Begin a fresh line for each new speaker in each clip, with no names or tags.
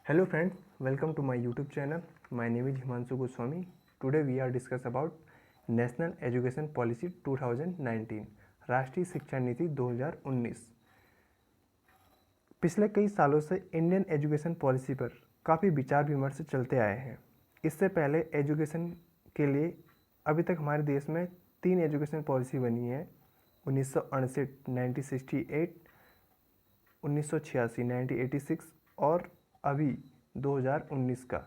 Hello friends, welcome to my YouTube channel. My name is Himanshu Goswami. Today we are discuss about National Education Policy 2019, राष्ट्रीय शिक्षा नीति 2019। पिछले कई सालों से इंडियन एजुकेशन पॉलिसी पर काफ़ी विचार विमर्श चलते आए हैं। इससे पहले एजुकेशन के लिए अभी तक हमारे देश में 3 एजुकेशन पॉलिसी बनी है, 1968 1968, 1986 1986 और अभी 2019 का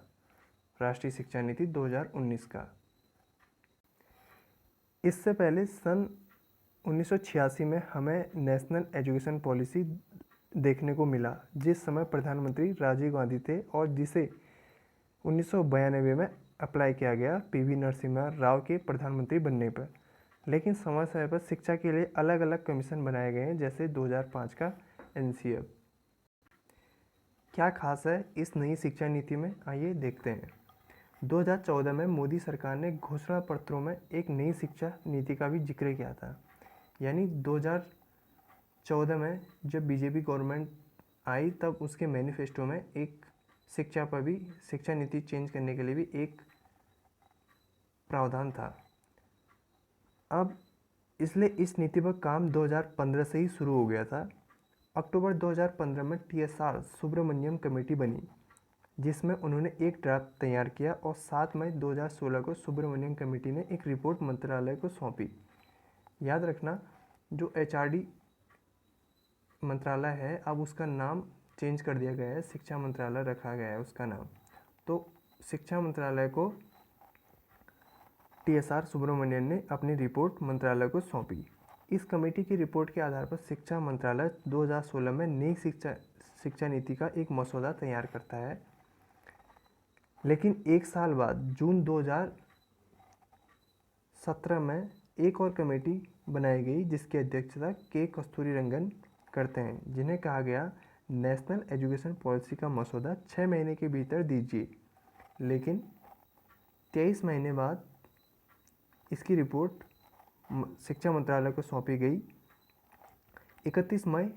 राष्ट्रीय शिक्षा नीति 2019 का। इससे पहले सन 1986 में हमें नेशनल एजुकेशन पॉलिसी देखने को मिला, जिस समय प्रधानमंत्री राजीव गांधी थे और जिसे 1992 में अप्लाई किया गया पीवी नरसिम्हा राव के प्रधानमंत्री बनने पर। लेकिन समय समय पर शिक्षा के लिए अलग अलग कमीशन बनाए गए हैं, जैसे 2005 का एनसीएफ। क्या खास है इस नई शिक्षा नीति में, आइए देखते हैं। 2014 में मोदी सरकार ने घोषणा पत्रों में एक नई शिक्षा नीति का भी जिक्र किया था। यानी 2014 में जब बीजेपी गवर्नमेंट आई तब उसके मैनिफेस्टो में एक शिक्षा पर भी, शिक्षा नीति चेंज करने के लिए भी एक प्रावधान था। अब इसलिए इस नीति पर काम 2015 से ही शुरू हो गया था। अक्टूबर 2015 में TSR सुब्रमण्यम कमेटी बनी, जिसमें उन्होंने एक ड्राफ्ट तैयार किया और 7 मई 2016 को सुब्रमण्यम कमेटी ने एक रिपोर्ट मंत्रालय को सौंपी। याद रखना, जो HRD मंत्रालय है अब उसका नाम चेंज कर दिया गया है, शिक्षा मंत्रालय रखा गया है उसका नाम। तो शिक्षा मंत्रालय को TSR सुब्रमण्यम ने अपनी रिपोर्ट मंत्रालय को सौंपी। इस कमेटी की रिपोर्ट के आधार पर शिक्षा मंत्रालय 2016 में नई शिक्षा नीति का एक मसौदा तैयार करता है। लेकिन एक साल बाद जून 2017 में एक और कमेटी बनाई गई, जिसकी अध्यक्षता के कस्तूरीरंगन करते हैं, जिन्हें कहा गया नेशनल एजुकेशन पॉलिसी का मसौदा 6 महीने के भीतर दीजिए। लेकिन 23 महीने बाद इसकी रिपोर्ट शिक्षा मंत्रालय को सौंपी गई। 31 मई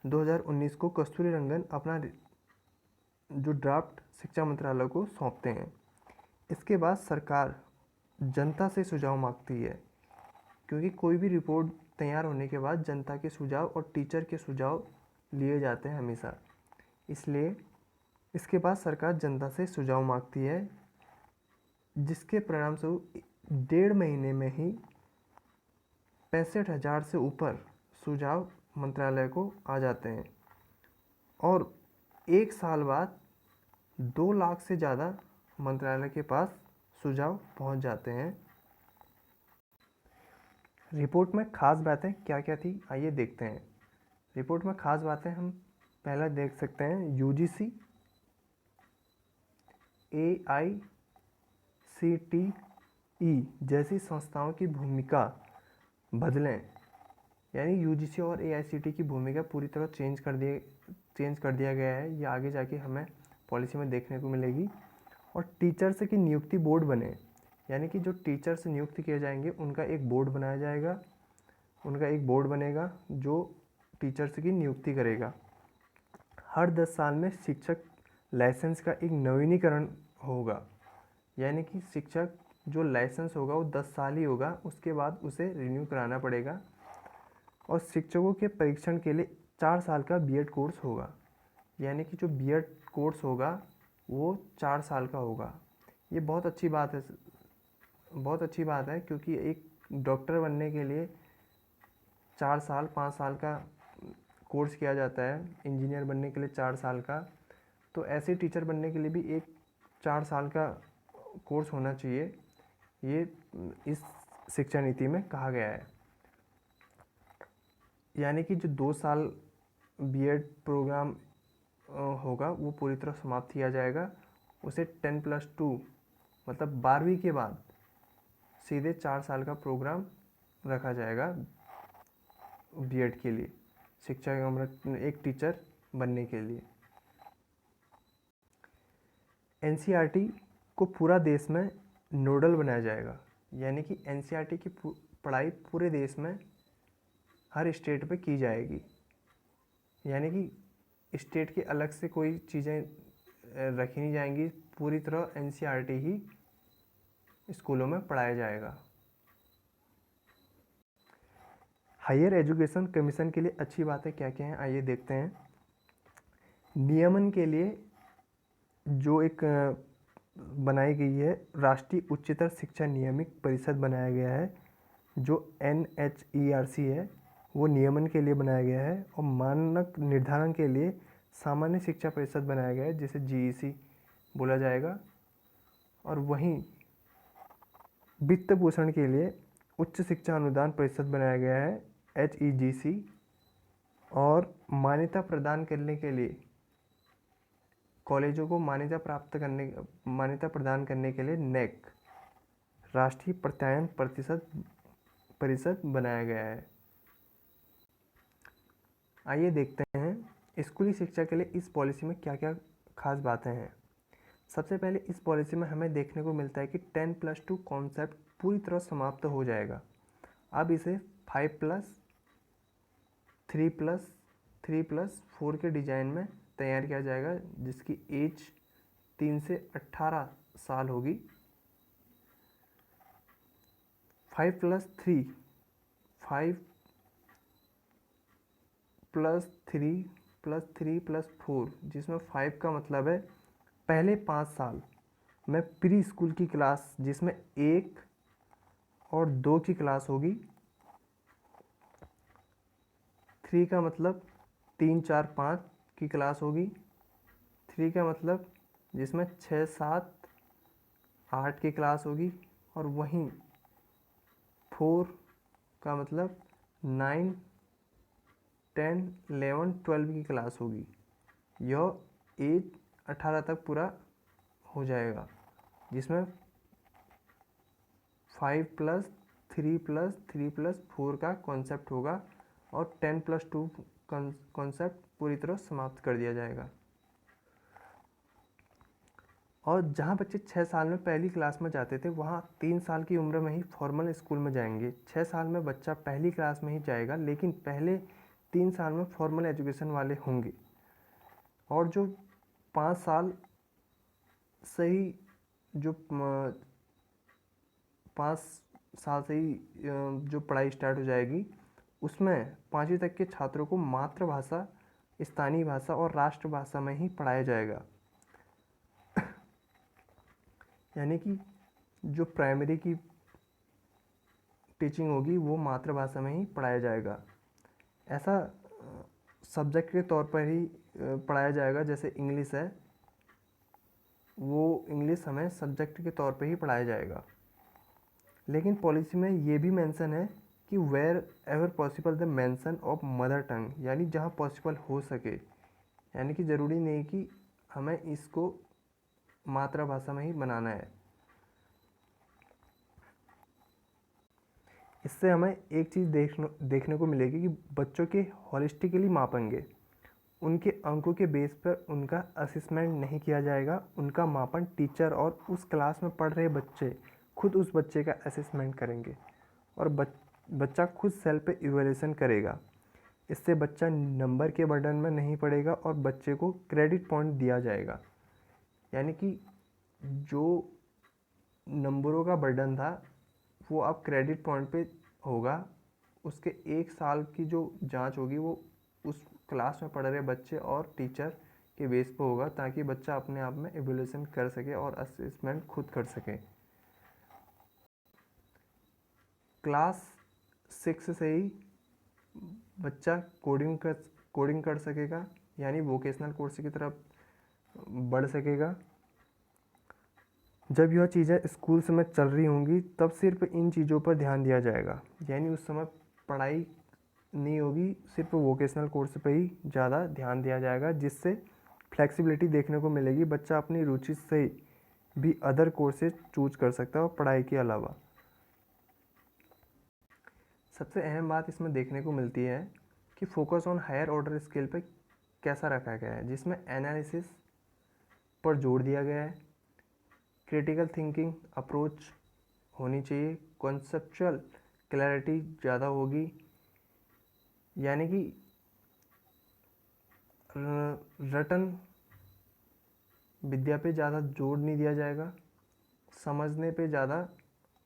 2019 को कस्तूरीरंगन अपना जो ड्राफ्ट शिक्षा मंत्रालय को सौंपते हैं। इसके बाद सरकार जनता से सुझाव मांगती है, क्योंकि कोई भी रिपोर्ट तैयार होने के बाद जनता के सुझाव और टीचर के सुझाव लिए जाते हैं हमेशा। इसलिए इसके बाद सरकार जनता से सुझाव मांगती है, जिसके परिणामस्वरूप 1.5 महीने में ही 65,000 से ऊपर सुझाव मंत्रालय को आ जाते हैं और एक साल बाद 2 लाख से ज़्यादा मंत्रालय के पास सुझाव पहुंच जाते हैं। रिपोर्ट में खास बातें क्या क्या थी, आइए देखते हैं। रिपोर्ट में खास बातें हम पहला देख सकते हैं। UGC AICTE जैसी संस्थाओं की भूमिका बदलें। यानी UGC और AICTE की भूमिका पूरी तरह चेंज कर दिया गया है। ये आगे जाके हमें पॉलिसी में देखने को मिलेगी। और टीचर्स की नियुक्ति बोर्ड बने, यानी कि जो टीचर्स नियुक्त किए जाएंगे उनका एक बोर्ड बनाया जाएगा, उनका एक बोर्ड बनेगा जो टीचर्स की नियुक्ति करेगा। हर 10 साल में शिक्षक लाइसेंस का एक नवीनीकरण होगा, यानी कि शिक्षक जो लाइसेंस होगा वो 10 साल ही होगा, उसके बाद उसे रिन्यू कराना पड़ेगा। और शिक्षकों के परीक्षण के लिए 4 साल का B.Ed कोर्स होगा, यानी कि जो B.Ed कोर्स होगा वो 4 साल का होगा। ये बहुत अच्छी बात है, क्योंकि एक डॉक्टर बनने के लिए 4 साल 5 साल का कोर्स किया जाता है, इंजीनियर बनने के लिए 4 साल का, तो ऐसे टीचर बनने के लिए भी एक 4 साल का कोर्स होना चाहिए। ये इस शिक्षा नीति में कहा गया है। यानी कि जो 2 साल B.Ed प्रोग्राम होगा वो पूरी तरह समाप्त किया जाएगा। उसे 10+2 मतलब 12वीं के बाद सीधे 4 साल का प्रोग्राम रखा जाएगा B.Ed के लिए, शिक्षा एक टीचर बनने के लिए। NCERT को पूरा देश में नोडल बनाया जाएगा, यानी कि NCERT की पढ़ाई पूरे देश में हर स्टेट पे की जाएगी। यानी कि स्टेट के अलग से कोई चीज़ें रखी नहीं जाएंगी, पूरी तरह एनसीईआरटी ही स्कूलों में पढ़ाया जाएगा। हायर एजुकेशन कमीशन के लिए अच्छी बातें क्या क्या हैं, आइए देखते हैं। नियमन के लिए जो एक बनाई गई है, राष्ट्रीय उच्चतर शिक्षा नियामक परिषद बनाया गया है, जो NHERC है, वो नियमन के लिए बनाया गया है। और मानक निर्धारण के लिए सामान्य शिक्षा परिषद बनाया गया है, जिसे GEC बोला जाएगा। और वहीं वित्त पोषण के लिए उच्च शिक्षा अनुदान परिषद बनाया गया है, HEGC। और मान्यता प्रदान करने के लिए कॉलेजों को मान्यता प्रदान करने के लिए NAAC, राष्ट्रीय प्रत्यायन परिषद बनाया गया है। आइए देखते हैं स्कूली शिक्षा के लिए इस पॉलिसी में क्या क्या खास बातें हैं। सबसे पहले इस पॉलिसी में हमें देखने को मिलता है कि 10+2 कॉन्सेप्ट पूरी तरह समाप्त हो जाएगा। अब इसे 5+3+3+4 के डिज़ाइन में तैयार किया जाएगा, जिसकी एज 3 से 18 साल होगी। 5+3+3+4, जिसमें 5 का मतलब है पहले 5 साल में प्री स्कूल की क्लास, जिसमें 1 और 2 की क्लास होगी। 3 का मतलब 3, 4, 5 की क्लास होगी। 3 का मतलब जिसमें 6, 7, 8 की क्लास होगी। और वहीं 4 का मतलब 9, 10, 11, 12 की क्लास होगी। यह एज 18 तक पूरा हो जाएगा, जिसमें 5+3+3+4 का कॉन्सेप्ट होगा और 10+2 कॉन्सेप्ट पूरी तरह समाप्त कर दिया जाएगा। और जहाँ बच्चे 6 साल में पहली क्लास में जाते थे, वहाँ 3 साल की उम्र में ही फॉर्मल स्कूल में जाएंगे। 6 साल में बच्चा पहली क्लास में ही जाएगा, लेकिन पहले 3 साल में फॉर्मल एजुकेशन वाले होंगे। और जो 5 साल से ही जो 5 साल से ही जो पढ़ाई स्टार्ट हो जाएगी, उसमें 5वीं तक के छात्रों को मातृभाषा, स्थानीय भाषा और राष्ट्रभाषा में ही पढ़ाया जाएगा। यानी कि जो प्राइमरी की टीचिंग होगी वो मातृभाषा में ही पढ़ाया जाएगा। ऐसा सब्जेक्ट के तौर पर ही पढ़ाया जाएगा, जैसे इंग्लिश है, वो इंग्लिश हमें सब्जेक्ट के तौर पर ही पढ़ाया जाएगा। लेकिन पॉलिसी में ये भी मेंशन है कि wherever possible the mention of mother tongue, यानी जहाँ पॉसिबल हो सके, यानी कि ज़रूरी नहीं कि हमें इसको मातृभाषा में ही बनाना है। इससे हमें एक चीज़ देखने को मिलेगी कि बच्चों के हॉलिस्टिकली मापेंगे, उनके अंकों के बेस पर उनका असेसमेंट नहीं किया जाएगा। उनका मापन टीचर और उस क्लास में पढ़ रहे बच्चे खुद उस बच्चे का असेसमेंट करेंगे और बच्चा खुद सेल्फ इवैल्यूएशन करेगा। इससे बच्चा नंबर के बर्डन में नहीं पड़ेगा और बच्चे को क्रेडिट पॉइंट दिया जाएगा। यानी कि जो नंबरों का बर्डन था वो अब क्रेडिट पॉइंट पे होगा। उसके 1 साल की जो जांच होगी वो उस क्लास में पढ़ रहे बच्चे और टीचर के बेस पे होगा, ताकि बच्चा अपने आप में इवैल्यूएशन कर सके और असेसमेंट खुद कर सके। क्लास 6 से ही बच्चा कोडिंग कर सकेगा, यानी वोकेशनल कोर्स की तरफ बढ़ सकेगा। जब यह चीज़ें स्कूल्स में चल रही होंगी तब सिर्फ इन चीज़ों पर ध्यान दिया जाएगा, यानी उस समय पढ़ाई नहीं होगी, सिर्फ वोकेशनल कोर्स पे ही ज़्यादा ध्यान दिया जाएगा, जिससे फ्लेक्सिबिलिटी देखने को मिलेगी। बच्चा अपनी रुचि से भी अदर कोर्सेज चूज कर सकता है और पढ़ाई के अलावा। सबसे अहम बात इसमें देखने को मिलती है कि focus on higher order scale पे कैसा रखा गया है, जिसमें एनालिसिस पर जोर दिया गया है, क्रिटिकल थिंकिंग अप्रोच होनी चाहिए, कॉन्सेप्चुअल क्लैरिटी ज़्यादा होगी, यानी कि रटन विद्या पे ज़्यादा जोर नहीं दिया जाएगा, समझने पे ज़्यादा,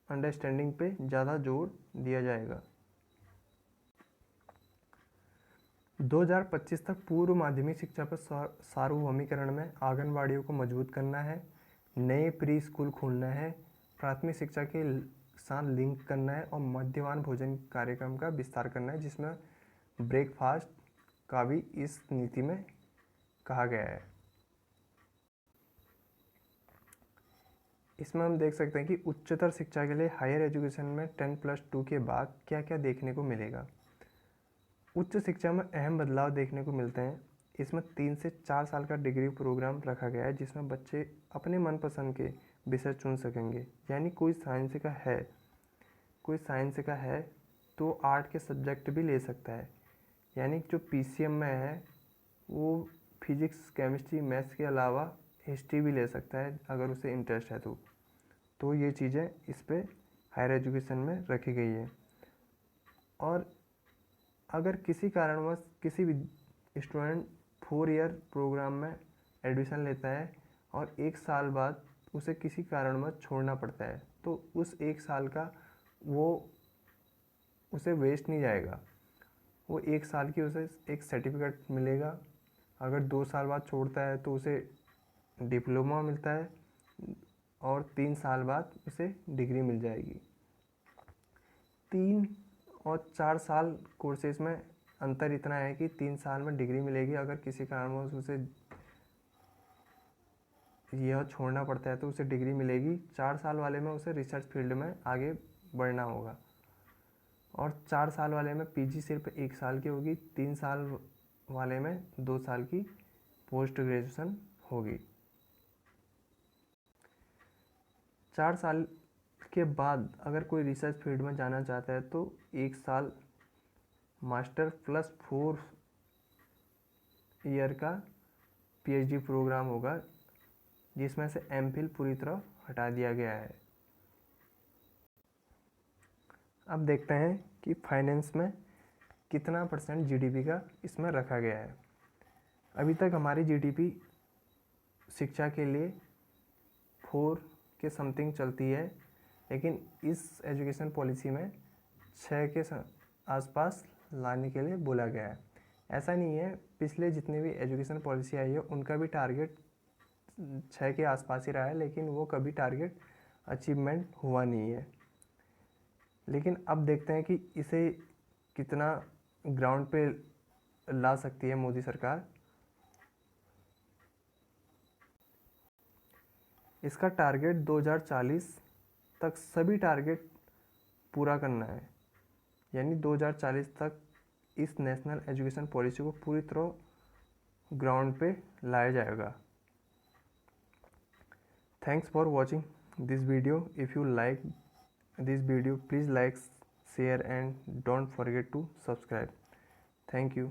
अंडरस्टैंडिंग पे ज़्यादा जोर दिया जाएगा। 2025 तक पूर्व माध्यमिक शिक्षा पर सार्वभौमिकरण में आंगनबाड़ियों को मजबूत करना है, नए प्री स्कूल खोलना है, प्राथमिक शिक्षा के साथ लिंक करना है और मध्याह्न भोजन कार्यक्रम का विस्तार करना है, जिसमें ब्रेकफास्ट का भी इस नीति में कहा गया है। इसमें हम देख सकते हैं कि उच्चतर शिक्षा के लिए हायर एजुकेशन में 10+2 के बाद क्या क्या देखने को मिलेगा। उच्च शिक्षा में अहम बदलाव देखने को मिलते हैं। इसमें 3 से 4 साल का डिग्री प्रोग्राम रखा गया है, जिसमें बच्चे अपने मनपसंद के विषय चुन सकेंगे। यानी कोई साइंस का है तो आर्ट के सब्जेक्ट भी ले सकता है। यानी जो PCM में है वो फिजिक्स, केमिस्ट्री, मैथ्स के अलावा हिस्ट्री भी ले सकता है अगर उसे इंटरेस्ट है तो ये चीज़ें इस पे हायर एजुकेशन में रखी गई है। और अगर किसी कारणवश किसी भी स्टूडेंट 4 ईयर प्रोग्राम में एडमिशन लेता है और 1 साल बाद उसे किसी कारणवश छोड़ना पड़ता है, तो उस 1 साल का वो उसे वेस्ट नहीं जाएगा। वो 1 साल की उसे एक सर्टिफिकेट मिलेगा। अगर 2 साल बाद छोड़ता है तो उसे डिप्लोमा मिलता है और 3 साल बाद उसे डिग्री मिल जाएगी। 3 और 4 साल कोर्सेज में अंतर इतना है कि 3 साल में डिग्री मिलेगी। अगर किसी कारणवश उसे यह छोड़ना पड़ता है तो उसे डिग्री मिलेगी। 4 साल वाले में उसे रिसर्च फील्ड में आगे बढ़ना होगा और 4 साल वाले में PG सिर्फ 1 साल की होगी। 3 साल वाले में 2 साल की पोस्ट ग्रेजुएशन होगी। 4 साल के बाद अगर कोई रिसर्च फील्ड में जाना चाहता है तो 1 साल मास्टर प्लस 4 ईयर का PhD प्रोग्राम होगा, जिसमें से MPhil पूरी तरह हटा दिया गया है। अब देखते हैं कि फाइनेंस में कितना % GDP का इसमें रखा गया है। अभी तक हमारी GDP शिक्षा के लिए 4 के समथिंग चलती है, लेकिन इस एजुकेशन पॉलिसी में 6 के आसपास लाने के लिए बोला गया है। ऐसा नहीं है, पिछले जितने भी एजुकेशन पॉलिसी आई है उनका भी टारगेट 6 के आसपास ही रहा है, लेकिन वो कभी टारगेट अचीवमेंट हुआ नहीं है। लेकिन अब देखते हैं कि इसे कितना ग्राउंड पे ला सकती है मोदी सरकार। इसका टारगेट 2040 तक सभी टारगेट पूरा करना है। यानी 2040 तक इस नेशनल एजुकेशन पॉलिसी को पूरी तरह ग्राउंड पे लाया जाएगा। Thanks for watching this video. If you like this video, please like, share and don't forget to subscribe. Thank you.